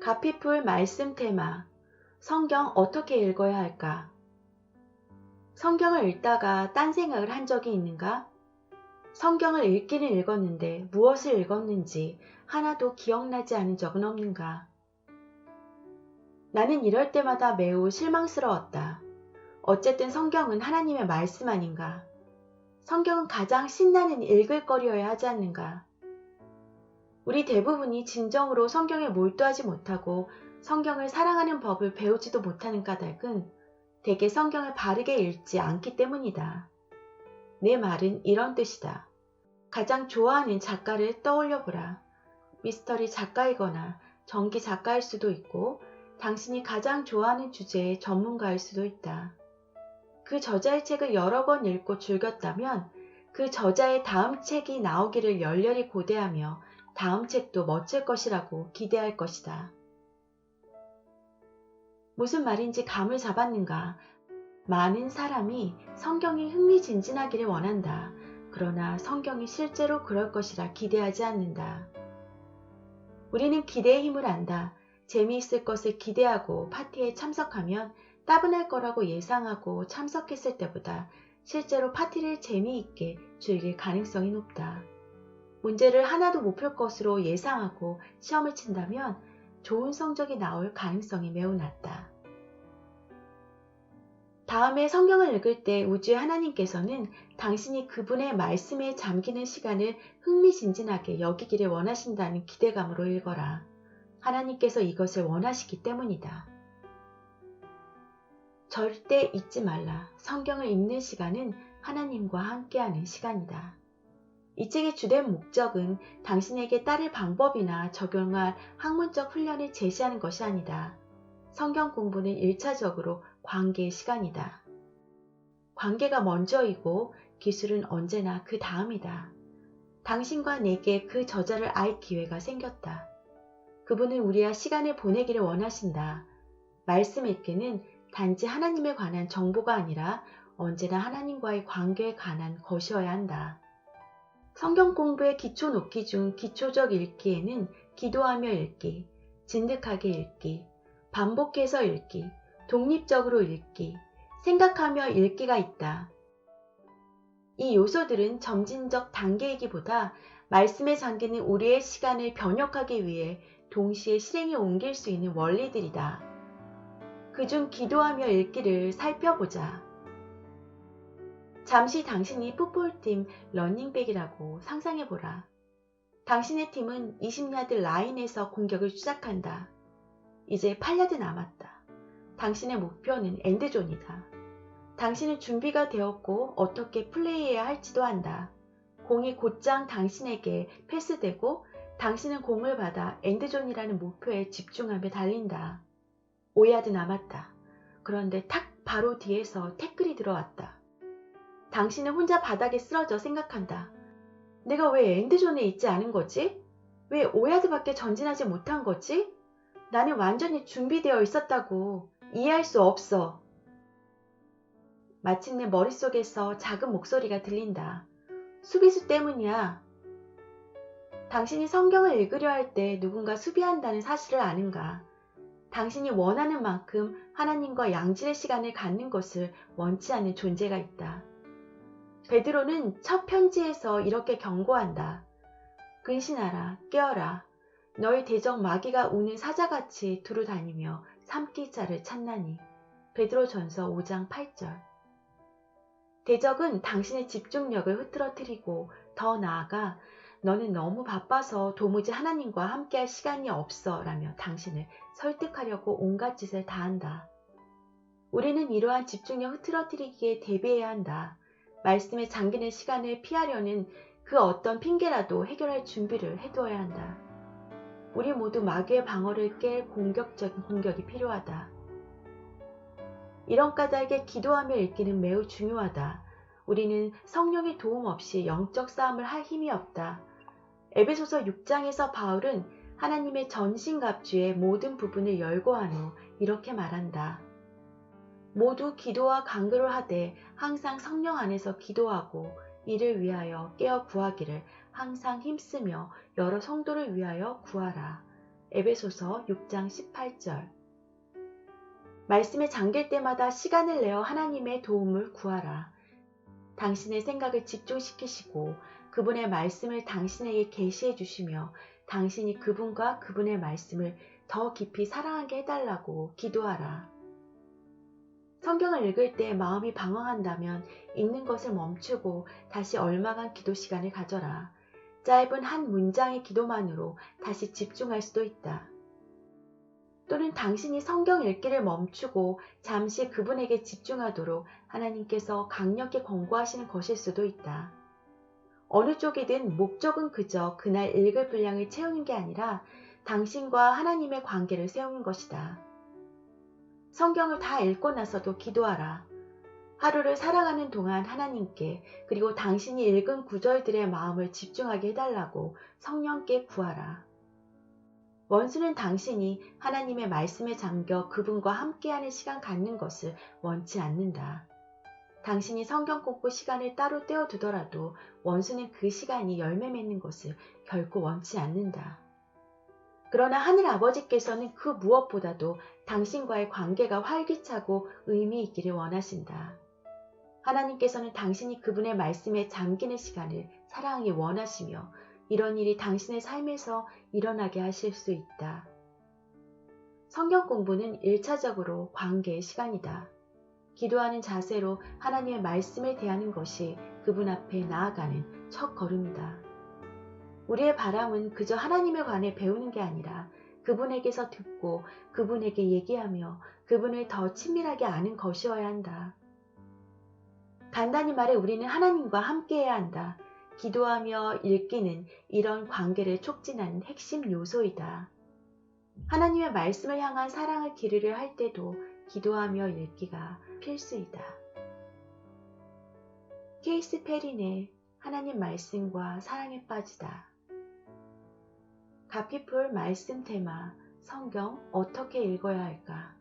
가피풀 말씀 테마. 성경 어떻게 읽어야 할까? 성경을 읽다가 딴 생각을 한 적이 있는가? 성경을 읽기는 읽었는데 무엇을 읽었는지 하나도 기억나지 않은 적은 없는가? 나는 이럴 때마다 매우 실망스러웠다. 어쨌든 성경은 하나님의 말씀 아닌가? 성경은 가장 신나는 읽을거리여야 하지 않는가? 우리 대부분이 진정으로 성경에 몰두하지 못하고 성경을 사랑하는 법을 배우지도 못하는 까닭은 대개 성경을 바르게 읽지 않기 때문이다. 내 말은 이런 뜻이다. 가장 좋아하는 작가를 떠올려보라. 미스터리 작가이거나 전기 작가일 수도 있고 당신이 가장 좋아하는 주제의 전문가일 수도 있다. 그 저자의 책을 여러 번 읽고 즐겼다면 그 저자의 다음 책이 나오기를 열렬히 고대하며 다음 책도 멋질 것이라고 기대할 것이다. 무슨 말인지 감을 잡았는가? 많은 사람이 성경이 흥미진진하기를 원한다. 그러나 성경이 실제로 그럴 것이라 기대하지 않는다. 우리는 기대의 힘을 안다. 재미있을 것을 기대하고 파티에 참석하면 따분할 거라고 예상하고 참석했을 때보다 실제로 파티를 재미있게 즐길 가능성이 높다. 문제를 하나도 못 풀 것으로 예상하고 시험을 친다면 좋은 성적이 나올 가능성이 매우 낮다. 다음에 성경을 읽을 때 우주의 하나님께서는 당신이 그분의 말씀에 잠기는 시간을 흥미진진하게 여기기를 원하신다는 기대감으로 읽어라. 하나님께서 이것을 원하시기 때문이다. 절대 잊지 말라. 성경을 읽는 시간은 하나님과 함께하는 시간이다. 이 책의 주된 목적은 당신에게 따를 방법이나 적용할 학문적 훈련을 제시하는 것이 아니다. 성경 공부는 1차적으로 관계의 시간이다. 관계가 먼저이고 기술은 언제나 그 다음이다. 당신과 내게 그 저자를 알 기회가 생겼다. 그분은 우리와 시간을 보내기를 원하신다. 말씀 읽기는 단지 하나님에 관한 정보가 아니라 언제나 하나님과의 관계에 관한 것이어야 한다. 성경 공부의 기초 놓기 중 기초적 읽기에는 기도하며 읽기, 진득하게 읽기, 반복해서 읽기, 독립적으로 읽기, 생각하며 읽기가 있다. 이 요소들은 점진적 단계이기보다 말씀에 잠기는 우리의 시간을 변혁하기 위해 동시에 실행에 옮길 수 있는 원리들이다. 그중 기도하며 읽기를 살펴보자. 잠시 당신이 풋볼팀 러닝백이라고 상상해보라. 당신의 팀은 20야드 라인에서 공격을 시작한다. 이제 8야드 남았다. 당신의 목표는 엔드존이다. 당신은 준비가 되었고 어떻게 플레이해야 할지도 안다. 공이 곧장 당신에게 패스되고 당신은 공을 받아 엔드존이라는 목표에 집중하며 달린다. 5야드 남았다. 그런데 탁 바로 뒤에서 태클이 들어왔다. 당신은 혼자 바닥에 쓰러져 생각한다. 내가 왜 엔드존에 있지 않은 거지? 왜 5야드밖에 전진하지 못한 거지? 나는 완전히 준비되어 있었다고. 이해할 수 없어. 마침내 머릿속에서 작은 목소리가 들린다. 수비수 때문이야. 당신이 성경을 읽으려 할 때 누군가 수비한다는 사실을 아는가? 당신이 원하는 만큼 하나님과 양질의 시간을 갖는 것을 원치 않는 존재가 있다. 베드로는 첫 편지에서 이렇게 경고한다. 근신하라, 깨어라. 너희 대적 마귀가 우는 사자같이 두루 다니며 삼킬 자를 찾나니. 베드로전서 5장 8절. 대적은 당신의 집중력을 흐트러뜨리고 더 나아가 너는 너무 바빠서 도무지 하나님과 함께할 시간이 없어 라며 당신을 설득하려고 온갖 짓을 다한다. 우리는 이러한 집중력 흐트러뜨리기에 대비해야 한다. 말씀에 잠기는 시간을 피하려는 그 어떤 핑계라도 해결할 준비를 해두어야 한다. 우리 모두 마귀의 방어를 깰 공격적인 공격이 필요하다. 이런 까닭에 기도하며 읽기는 매우 중요하다. 우리는 성령의 도움 없이 영적 싸움을 할 힘이 없다. 에베소서 6장에서 바울은 하나님의 전신갑주의 모든 부분을 열거한 후 이렇게 말한다. 모두 기도와 간구를 하되 항상 성령 안에서 기도하고 이를 위하여 깨어 구하기를 항상 힘쓰며 여러 성도를 위하여 구하라. 에베소서 6장 18절. 말씀에 잠길 때마다 시간을 내어 하나님의 도움을 구하라. 당신의 생각을 집중시키시고 그분의 말씀을 당신에게 계시해 주시며 당신이 그분과 그분의 말씀을 더 깊이 사랑하게 해달라고 기도하라. 성경을 읽을 때 마음이 방황한다면 읽는 것을 멈추고 다시 얼마간 기도 시간을 가져라. 짧은 한 문장의 기도만으로 다시 집중할 수도 있다. 또는 당신이 성경 읽기를 멈추고 잠시 그분에게 집중하도록 하나님께서 강력히 권고하시는 것일 수도 있다. 어느 쪽이든 목적은 그저 그날 읽을 분량을 채우는 게 아니라 당신과 하나님의 관계를 세우는 것이다. 성경을 다 읽고 나서도 기도하라. 하루를 살아가는 동안 하나님께 그리고 당신이 읽은 구절들의 마음을 집중하게 해달라고 성령께 구하라. 원수는 당신이 하나님의 말씀에 잠겨 그분과 함께하는 시간 갖는 것을 원치 않는다. 당신이 성경 공부 시간을 따로 떼어두더라도 원수는 그 시간이 열매 맺는 것을 결코 원치 않는다. 그러나 하늘 아버지께서는 그 무엇보다도 당신과의 관계가 활기차고 의미 있기를 원하신다. 하나님께서는 당신이 그분의 말씀에 잠기는 시간을 사랑하기 원하시며 이런 일이 당신의 삶에서 일어나게 하실 수 있다. 성경 공부는 1차적으로 관계의 시간이다. 기도하는 자세로 하나님의 말씀을 대하는 것이 그분 앞에 나아가는 첫 걸음이다. 우리의 바람은 그저 하나님에 관해 배우는 게 아니라 그분에게서 듣고 그분에게 얘기하며 그분을 더 친밀하게 아는 것이어야 한다. 간단히 말해 우리는 하나님과 함께해야 한다. 기도하며 읽기는 이런 관계를 촉진하는 핵심 요소이다. 하나님의 말씀을 향한 사랑을 기르려 할 때도 기도하며 읽기가 필수이다. 케이스 페린의 하나님 말씀과 사랑에 빠지다. 가피풀 말씀 테마 성경 어떻게 읽어야 할까?